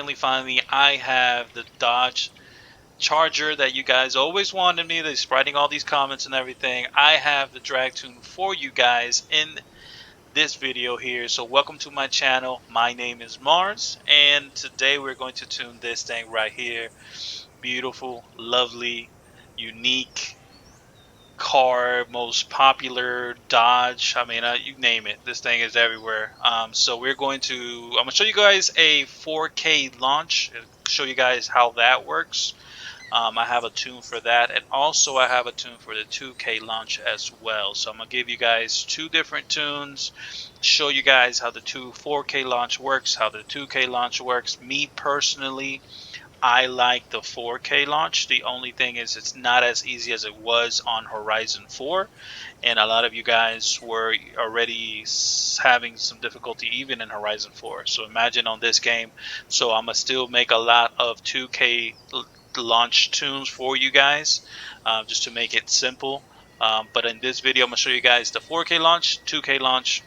finally, I have the Dodge Charger that you guys always wanted me. They're writing all these comments and everything. I have the drag tune for you guys in this video here. So welcome to my channel. My name is Mars, and today we're going to tune this thing right here. Beautiful, lovely, unique car, most popular Dodge. I mean, you name it, this thing is everywhere. So I'm gonna show you guys a 4K launch, show you guys how that works. I have a tune for that, and also I have a tune for the 2K launch as well. So I'm gonna give you guys two different tunes, show you guys how the 4K launch works, how the 2K launch works. Me personally, I like the 4K launch. The only thing is it's not as easy as it was on Horizon 4, and a lot of you guys were already having some difficulty even in Horizon 4. So imagine on this game. So I'm gonna still make a lot of 2K launch tunes for you guys, just to make it simple. But in this video, I'm gonna show you guys the 4K launch, 2K launch.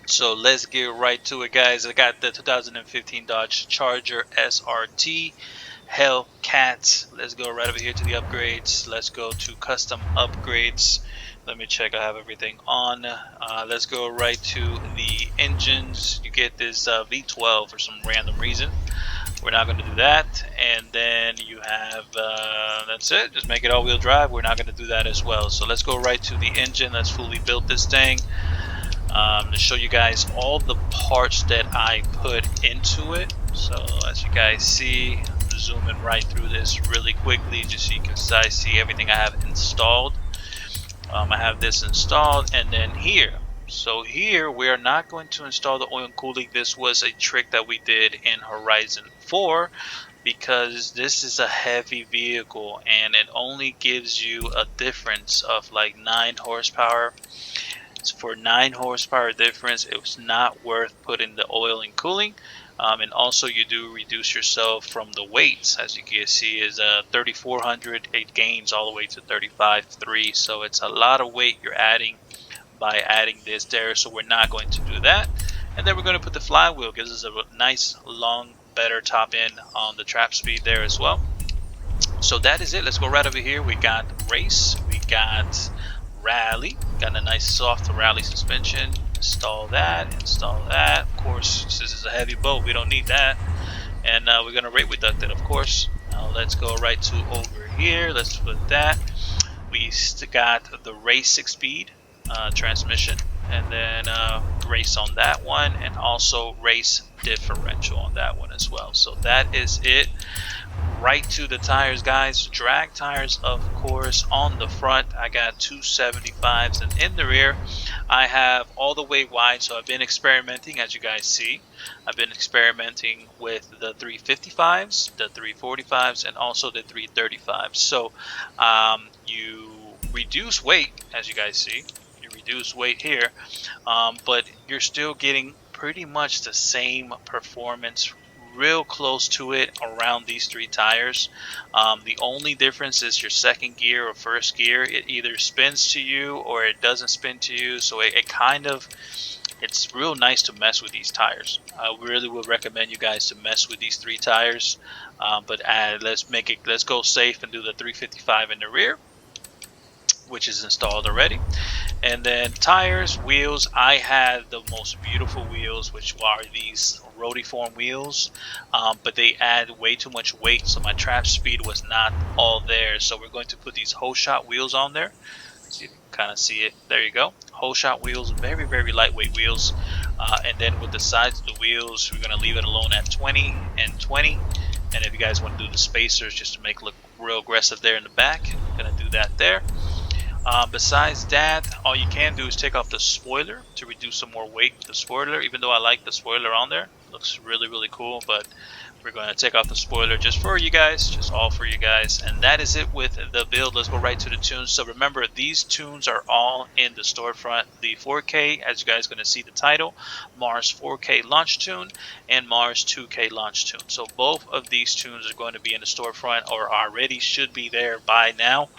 So let's get right to it, guys. I got the 2015 Dodge Charger SRT HELLCAT. Let's go right over here to the upgrades. Let's go to custom upgrades. Let me check I have everything on. Let's go right to the engines. You get this V12 for some random reason. We're not going to do that. And then you have, that's it. Just make it all-wheel drive. We're not going to do that as well. So let's go right to the engine. Let's fully build this thing. To show you guys all the parts that I put into it. So as you guys see, I'm zooming right through this really quickly just so you can see everything I have installed. I have this installed, and then here. So here we are not going to install the oil and cooling. This was a trick that we did in Horizon 4 because this is a heavy vehicle and it only gives you a difference of like 9 horsepower. For 9 horsepower difference, it was not worth putting the oil and cooling. And also you do reduce yourself from the weights. As you can see, is 3,400. It gains all the way to 35.3. So it's a lot of weight you're adding by adding this there. So we're not going to do that. And then we're going to put the flywheel. Gives us a nice long better top end on the trap speed there as well. So that is it. Let's go right over here. We got race, we got rally, got a nice soft rally suspension. Install that. Of course, this is a heavy boat, we don't need that. And we're gonna rate reduct it, of course. Now let's go right to over here. Let's put that. We got the race 6-speed transmission, and then race on that one, and also race differential on that one as well. So that is it. Right to the tires, guys. Drag tires, of course. On the front I got 275s, and in the rear I have all the way wide. So I've been experimenting, as you guys see. I've been experimenting with the 355s, the 345s, and also the 335s. So you reduce weight, as you guys see. You reduce weight here, but you're still getting pretty much the same performance, real close to it around these 3 tires. The only difference is your second gear or first gear. It either spins to you or it doesn't spin to you. So it kind of, it's real nice to mess with these tires. I really would recommend you guys to mess with these 3 tires. But let's go safe and do the 355 in the rear, which is installed already. And then tires, wheels, I had the most beautiful wheels, which are these rotiform wheels, but they add way too much weight, so my trap speed was not all there. So we're going to put these whole shot wheels on there. So you can kind of see it. There you go. Whole shot wheels, very, very lightweight wheels. And then with the sides of the wheels, we're going to leave it alone at 20 and 20. And if you guys want to do the spacers just to make it look real aggressive there in the back, I'm going to do that there. Besides that, all you can do is take off the spoiler to reduce some more weight with the spoiler. Even though I like the spoiler on there, it looks really, really cool, but we're going to take off the spoiler just for you guys, just all for you guys. And that is it with the build. Let's go right to the tunes. So remember, these tunes are all in the storefront. The 4K, as you guys are going to see the title, Mars 4K launch tune and Mars 2K launch tune. So both of these tunes are going to be in the storefront, or already should be there by now.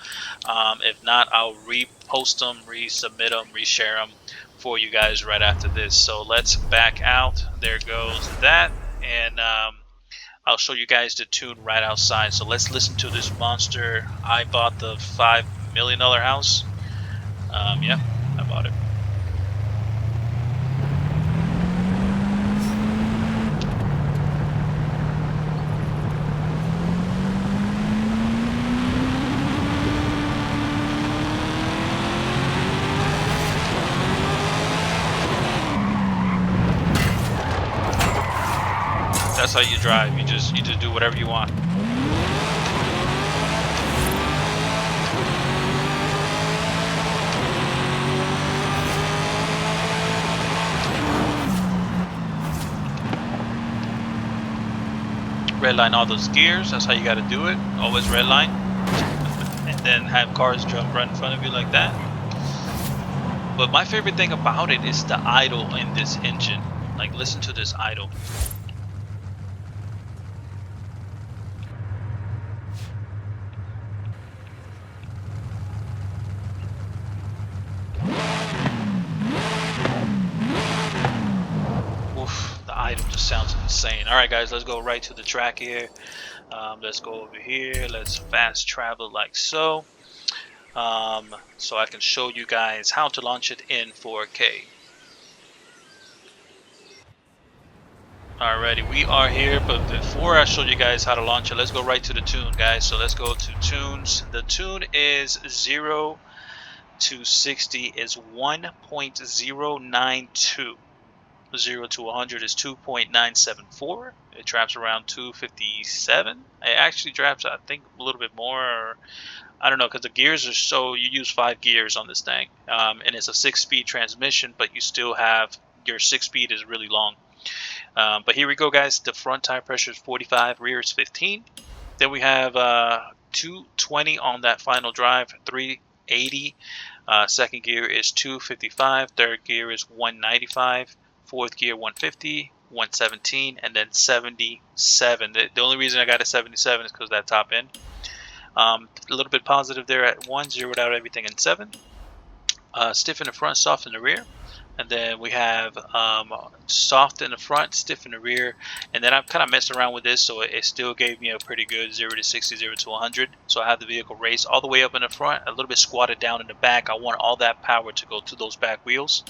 If not, I'll repost them, resubmit them, reshare them for you guys right after this. So let's back out. There goes that. And I'll show you guys the tune right outside. So let's listen to this monster. I bought the $5 million house. Yeah, I bought it. That's how you drive. You just do whatever you want. Redline all those gears. That's how you got to do it. Always redline, and then have cars jump right in front of you like that. But my favorite thing about it is the idle in this engine. Like, listen to this idle. Just sounds insane. Alright guys, let's go right to the track here. Let's go over here. Let's fast travel like so. So I can show you guys how to launch it in 4K. Alrighty, we are here, but before I show you guys how to launch it, let's go right to the tune, guys. So let's go to tunes. The tune is 0 to 60 is 1.092. 0 to 100 is 2.974. It traps around 257. It actually traps, I think, a little bit more. Or, I don't know, because the gears are so, you use 5 gears on this thing. And it's a 6-speed transmission, but you still have, your 6-speed is really long. But here we go, guys. The front tire pressure is 45, rear is 15. Then we have 220 on that final drive, 380. Second gear is 255. Third gear is 195. Fourth gear 150, 117, and then 77. The only reason I got a 77 is because that top end. A little bit positive there at 1, zeroed out everything in 7. Stiff in the front, soft in the rear. And then we have soft in the front, stiff in the rear. And then I've kind of messed around with this, so it still gave me a pretty good 0 to 60, 0 to 100. So I have the vehicle raised all the way up in the front, a little bit squatted down in the back. I want all that power to go to those back wheels.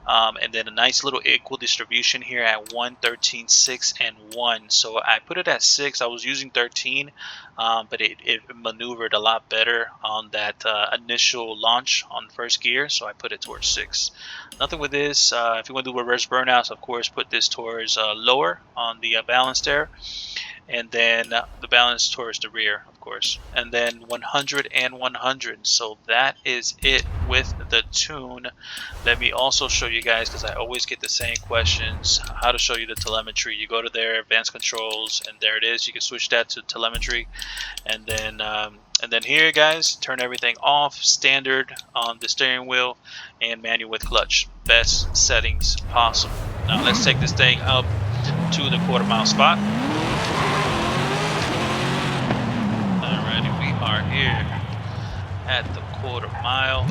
And then a nice little equal distribution here at 1, 13, 6, and 1. So I put it at 6. I was using 13, but it maneuvered a lot better on that initial launch on first gear. So I put it towards 6. Nothing with this. If you want to do reverse burnouts, of course, put this towards lower on the balance there. And then the balance towards the rear, of course. And then 100 and 100. So that is it with the tune. Let me also show you guys, because I always get the same questions, how to show you the telemetry. You go to there, advanced controls, and there it is. You can switch that to telemetry. And then here, guys, turn everything off, standard on the steering wheel, and manual with clutch. Best settings possible. Now let's take this thing up to the quarter-mile spot. Alrighty, we are here at the quarter-mile.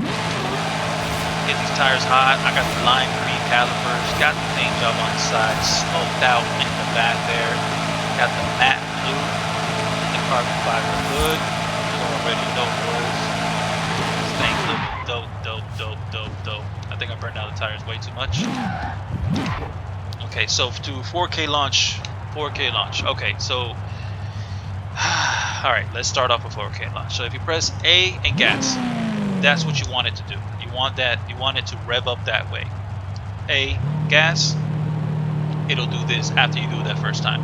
Get these tires hot. I got the line 3 calipers, got the paint job on the side, smoked out in the back there. Got the matte blue and the carbon fiber hood. You already know, boys. This thing looking dope, dope, dope, dope, dope. I think I burned out the tires way too much. Okay, so to 4K launch. 4K launch. Okay, so alright, let's start off with 4K launch. So if you press A and gas, that's what you want it to do. You want it to rev up that way. A, gas, it'll do this after you do it that first time.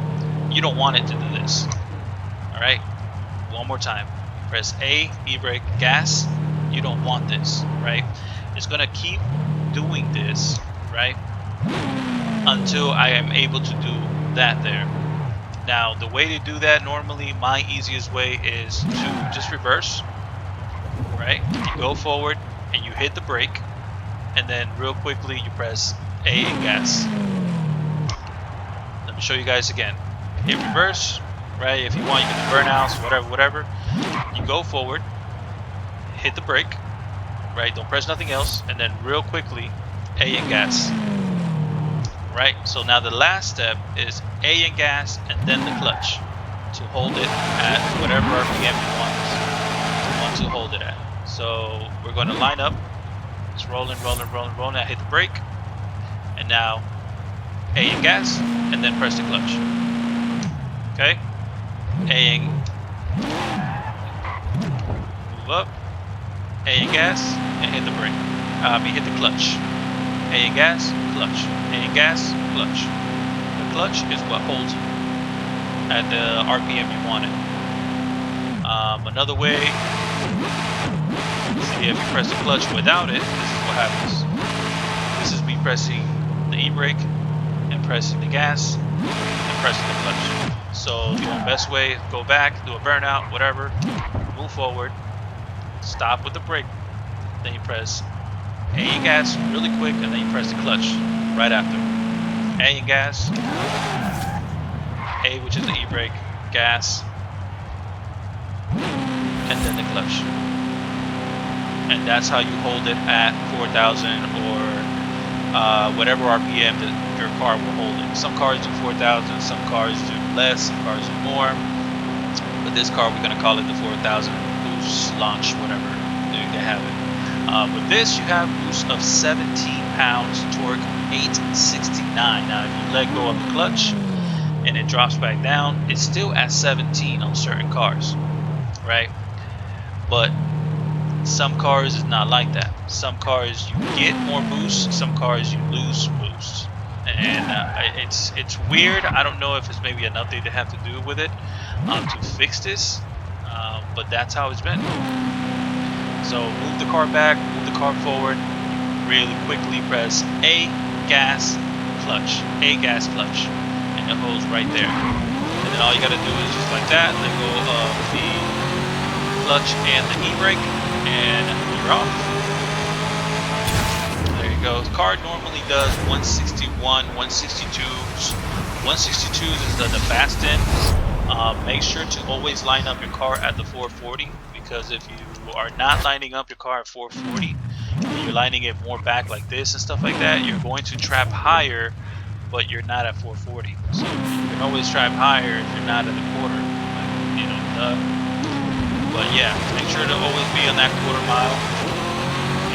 You don't want it to do this. Alright? One more time. Press A, e-brake, gas. You don't want this, right? It's gonna keep doing this, right? Until I am able to do that there. Now, the way to do that, normally, my easiest way is to just reverse, right? You go forward and you hit the brake, and then real quickly you press A and gas. Let me show you guys again. Hit reverse, right? If you want, you can do burnouts, whatever. You go forward, hit the brake, right? Don't press nothing else, and then real quickly, A and gas. right? So now the last step is A in gas and then the clutch to hold it at whatever RPM you want to hold it at. So we're going to line up. It's rolling. I hit the brake, and now A in gas and then press the clutch. Okay, A in, move up, A in gas and hit the brake. You hit the clutch. A in gas, clutch. A in gas, clutch. The clutch is what holds it at the RPM you want it. Another way, see, if you press the clutch without it, this is what happens. This is me pressing the e-brake and pressing the gas and pressing the clutch. So the best way, go back, do a burnout, whatever, move forward, stop with the brake, then you press A in gas really quick, and then you press the clutch right after. A in gas, A, which is the e-brake, gas, and then the clutch. And that's how you hold it at 4,000 or whatever RPM that your car will hold it. Some cars do 4,000, some cars do less, some cars do more. But this car, we're going to call it the 4,000 boost launch, whatever. There you can have it. With this, you have a boost of 17 pounds, torque 869. Now, if you let go of the clutch and it drops back down, it's still at 17 on certain cars, right? But some cars is not like that. Some cars you get more boost, some cars you lose boost, and it's weird. I don't know if it's maybe an update they have to do with it to fix this, but that's how it's been. So move the car back, move the car forward, really quickly press A, gas, clutch, A, gas, clutch, and it holds right there. And then all you gotta do is just like that, let go of the clutch and the e-brake, and you're off. There you go. The car normally does 161, 162s. 162s is the fast end. Make sure to always line up your car at the 440, because if you are not lining up your car at 440, and you're lining it more back like this and stuff like that, you're going to trap higher, but you're not at 440. So you can always trap higher if you're not at a quarter, like, you know, but yeah, make sure to always be on that quarter mile.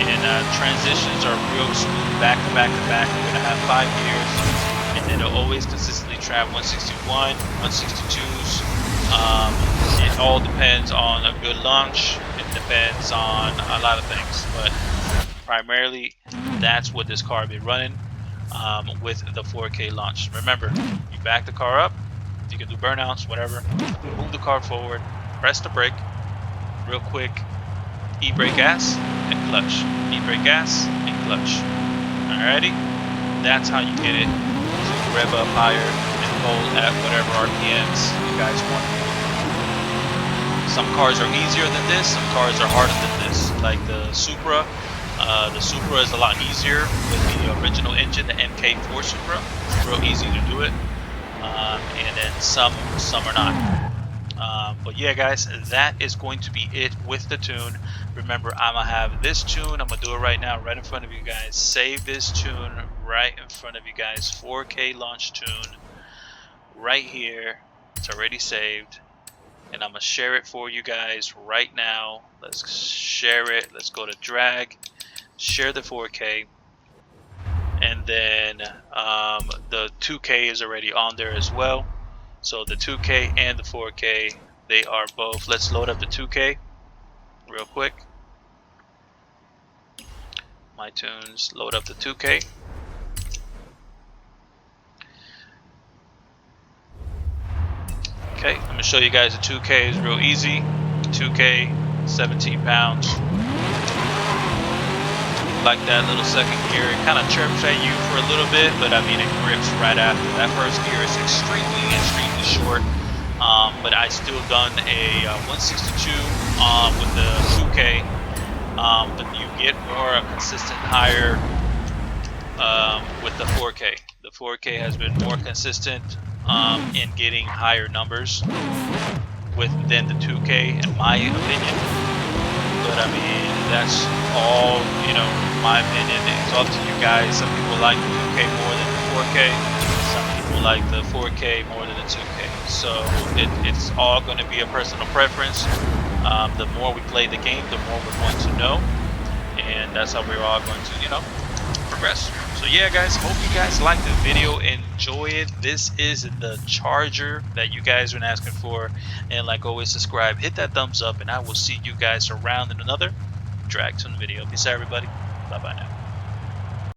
And transitions are real smooth, back to back to back. You're gonna have 5 gears, and then it'll always consistently trap 161, 162s. It all depends on a good launch. It depends on a lot of things, but primarily that's what this car will be running with the 4K launch. Remember, you back the car up, you can do burnouts, whatever. Move the car forward, press the brake real quick, e-brake gas and clutch, e-brake gas and clutch. Alrighty, that's how you get it to rev up higher and hold at whatever RPMs you guys want. Some cars are easier than this, some cars are harder than this, like the Supra. The Supra is a lot easier with the original engine, the MK4 Supra. It's real easy to do it, and then some are not. But yeah, guys, that is going to be it with the tune. Remember, I'm gonna have this tune, I'm gonna do it right now, right in front of you guys. Save this tune right in front of you guys. 4K launch tune right here. It's already saved, and I'm gonna share it for you guys right now. Let's share it. Let's go to drag, share the 4K, and then the 2K is already on there as well. So the 2K and the 4K, they are both. Let's load up the 2K real quick. My tunes, load up the 2K. Okay, I'm gonna show you guys the 2K is real easy. 2K, 17 pounds. Like that little second gear, it kind of chirps at you for a little bit, but I mean it grips right after. That first gear is extremely short, but I still done a 162 with the 2K, but you get more consistent higher with the 4K. The 4K has been more consistent in getting higher numbers than the 2K, in my opinion. But I mean, that's all, you know, my opinion. It's up to you guys. Some people like the 2K more than the 4K. Some people like the 4K more than the 2K. So it's all going to be a personal preference. The more we play the game, the more we're going to know, and that's how we're all going to, progress. So yeah, guys, hope you guys like the video, enjoy it. This is the charger that you guys have been asking for, and like always, subscribe, hit that thumbs up, and I will see you guys around in another drag tune video. Peace out, everybody. Bye bye now.